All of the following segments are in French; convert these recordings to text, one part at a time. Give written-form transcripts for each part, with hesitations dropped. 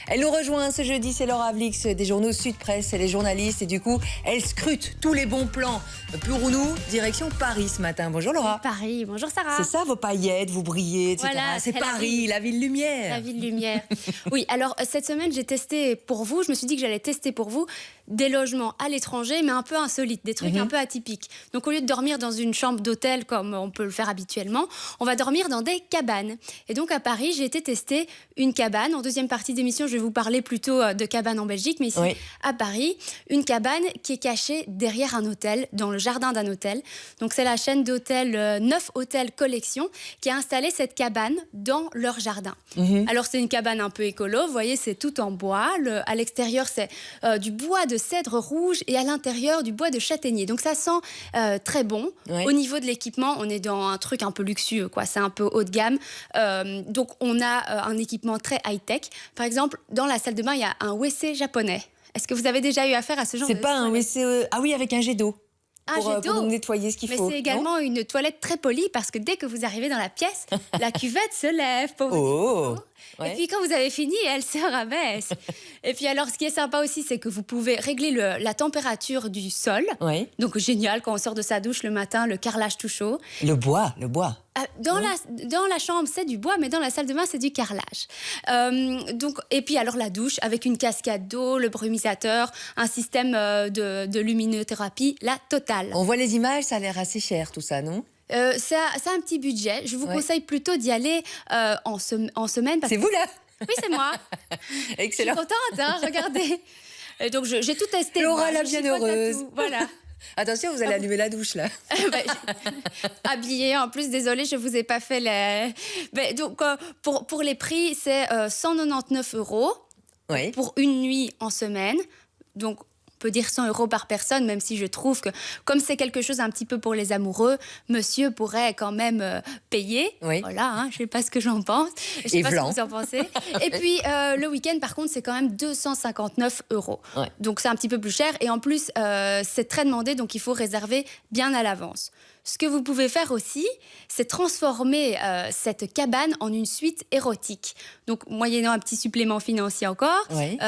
Elle nous rejoint ce jeudi, c'est Laura Vlix des journaux Sud Presse, elle est journaliste et du coup, elle scrute tous les bons plans pour nous, direction Paris ce matin. Bonjour Laura. Paris, bonjour Sarah. C'est ça vos paillettes, vous brillez, etc. Voilà, c'est Paris, la ville lumière. La ville lumière. Oui, alors cette semaine, j'ai testé pour vous, je me suis dit que j'allais tester pour vous des logements à l'étranger, mais un peu insolites, des trucs un peu atypiques. Donc au lieu de dormir dans une chambre d'hôtel comme on peut le faire habituellement, on va dormir dans des cabanes. Et donc à Paris, j'ai été tester une cabane. En deuxième partie d'émission, je vais vous parler plutôt de cabane en Belgique, mais ici à Paris, une cabane qui est cachée derrière un hôtel, dans le jardin d'un hôtel. Donc c'est la chaîne d'hôtels 9 Hôtels Collection qui a installé cette cabane dans leur jardin. Alors c'est une cabane un peu écolo, vous voyez, c'est tout en bois. À l'extérieur, c'est du bois de cèdre rouge et à l'intérieur du bois de châtaignier. Donc ça sent très bon. Au niveau de l'équipement, on est dans un truc un peu luxueux, quoi. C'est un peu haut de gamme. Donc on a un équipement très high-tech. Par exemple, dans la salle de bain, il y a un WC japonais. Est-ce que vous avez déjà eu affaire à ce genre de... C'est pas un WC... Ah oui, avec un jet d'eau. Un jet d'eau. Pour nettoyer ce qu'il faut. Mais c'est également une toilette très polie parce que dès que vous arrivez dans la pièce, la cuvette se lève pour vous dire. Et puis quand vous avez fini, elle se rabaisse. Et puis alors, ce qui est sympa aussi, c'est que vous pouvez régler la température du sol. Donc génial, quand on sort de sa douche le matin, le carrelage tout chaud. Le bois. Dans la chambre, c'est du bois, mais dans la salle de bain, c'est du carrelage. Et puis alors la douche, avec une cascade d'eau, le brumisateur, un système de luminothérapie, la totale. On voit les images, ça a l'air assez cher tout ça, non ? Ça a un petit budget. Je vous conseille plutôt d'y aller en semaine. C'est vous là ? Oui, c'est moi. Excellent. Je suis contente, hein, regardez. Et donc j'ai tout testé. Laura la bienheureuse. Voilà. Attention, vous allez allumer la douche là. Habillée en plus, désolée, je vous ai pas fait les... Donc pour les prix, c'est 199 € pour une nuit en semaine. Donc on peut dire 100 € par personne, même si je trouve que, comme c'est quelque chose un petit peu pour les amoureux, monsieur pourrait quand même payer. Voilà, hein, je ne sais pas ce que j'en pense. Je ne sais pas ce que vous en pensez. Et puis, le week-end, par contre, c'est quand même 259 €. Donc, c'est un petit peu plus cher. Et en plus, c'est très demandé, donc il faut réserver bien à l'avance. Ce que vous pouvez faire aussi, c'est transformer cette cabane en une suite érotique. Donc, moyennant un petit supplément financier encore,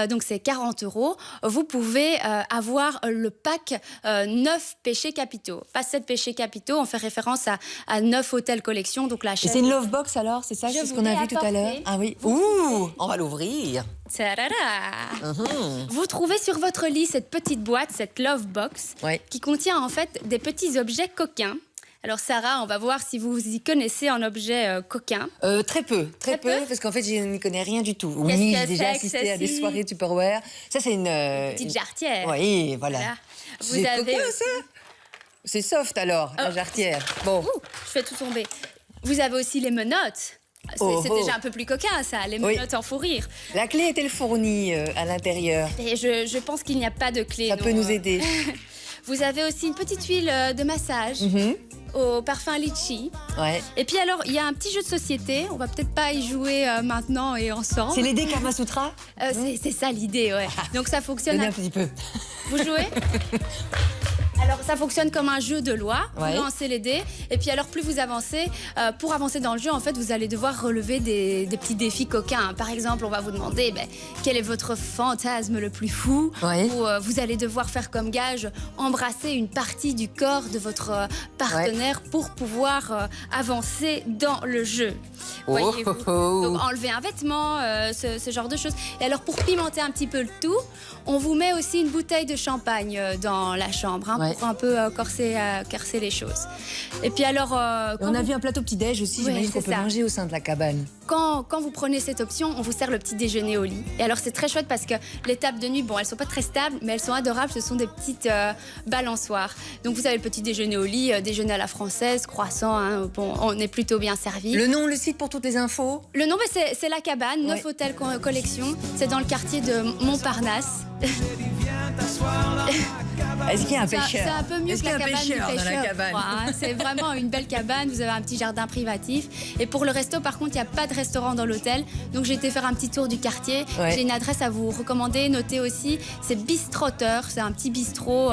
donc c'est 40 €, vous pouvez avoir le pack 9 péchés capitaux. Pas 7 péchés capitaux, on fait référence à 9 Hôtels Collection. Donc la chaîne... Et c'est une love box alors, c'est ça? C'est ce qu'on a vu tout à l'heure. Ah oui. Ouh, on va l'ouvrir. Vous trouvez sur votre lit cette petite boîte, cette love box, qui contient en fait des petits objets coquins. Alors Sarah, on va voir si vous y connaissez en objet coquin. Très peu, parce qu'en fait, je n'y connais rien du tout. Oui, j'ai déjà assisté à des soirées Tupperware. Ça, c'est une petite jarretière. Oui, voilà. Vous avez coquin, ça. C'est soft alors, la jarretière. Bon. Je fais tout tomber. Vous avez aussi les menottes. C'est déjà un peu plus coquin, ça, les menottes en fourrure. La clé est-elle fournie à l'intérieur? Et je pense qu'il n'y a pas de clé. Ça peut nous aider. Vous avez aussi une petite huile de massage au parfum litchi. Et puis alors, il y a un petit jeu de société. On va peut-être pas y jouer maintenant et ensemble. C'est les dés Kama Sutra? C'est ça l'idée, Donc ça fonctionne... Donnez un petit peu. Vous jouez? Alors, ça fonctionne comme un jeu de loi. Vous lancez les dés. Et puis alors, plus vous avancez, pour avancer dans le jeu, en fait, vous allez devoir relever des petits défis coquins. Par exemple, on va vous demander quel est votre fantasme le plus fou. Ou vous allez devoir faire comme gage embrasser une partie du corps de votre partenaire pour pouvoir avancer dans le jeu. Voyez-vous. Donc, enlever un vêtement, ce genre de choses. Et alors, pour pimenter un petit peu le tout, on vous met aussi une bouteille de champagne dans la chambre, pour un peu corser les choses. Et puis alors... on a vu un plateau petit-déj aussi, j'imagine qu'on peut manger au sein de la cabane. Quand vous prenez cette option, on vous sert le petit déjeuner au lit. Et alors c'est très chouette parce que les tables de nuit, elles sont pas très stables, mais elles sont adorables, ce sont des petites balançoires. Donc vous avez le petit déjeuner au lit, déjeuner à la française, croissant, on est plutôt bien servi. Le nom, le site pour toutes les infos? Le nom, c'est la cabane, 9 Hôtels Collection, c'est dans le quartier de Montparnasse. Est-ce qu'il y a un pêcheur? C'est un peu mieux que la cabane du pêcheur. Dans la cabane. C'est vraiment une belle cabane, vous avez un petit jardin privatif. Et pour le resto, par contre, il n'y a pas de restaurant dans l'hôtel. Donc j'ai été faire un petit tour du quartier. J'ai une adresse à vous recommander, notez aussi. C'est Bistrotter, c'est un petit bistrot.